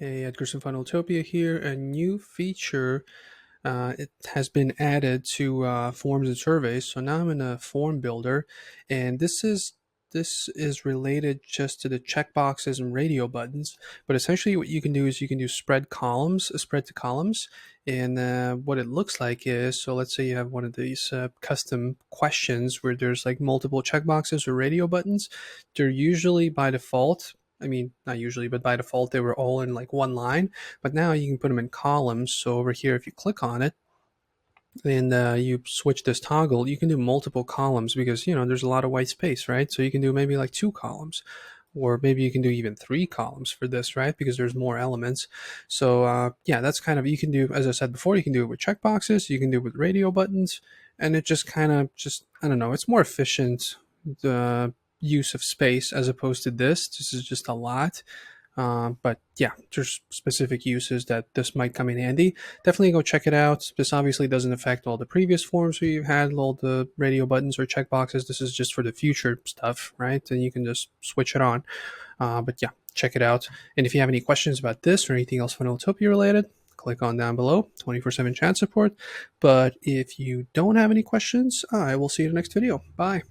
Hey, Edgar's from Funneltopia here. A new feature it has been added to forms and surveys. So now I'm in a form builder, and this is related just to the checkboxes and radio buttons. But essentially, what you can do is you can do spread to columns, and what it looks like is so. Let's say you have one of these custom questions where there's like multiple checkboxes or radio buttons. They're usually by default. I mean, not usually, but by default, they were all in like one line. But now you can put them in columns. So over here, if you click on it and you switch this toggle, you can do multiple columns because, there's a lot of white space, right? So you can do maybe like two columns, or maybe you can do even three columns for this, right? Because there's more elements. So yeah, that's kind of, you can do, as I said before, you can do it with checkboxes, you can do it with radio buttons, and it just kind of I don't know, it's more efficient. The use of space as opposed to this is just a lot. But yeah, there's specific uses that this might come in handy. Definitely go check it out. This obviously doesn't affect all the previous forms we've had, all the radio buttons or checkboxes. This is just for the future stuff, right? And you can just switch it on. But yeah, check it out. And if you have any questions about this or anything else Funneltopia related, click on down below, 24/7 chat support. But if you don't have any questions, I will see you in the next video. Bye.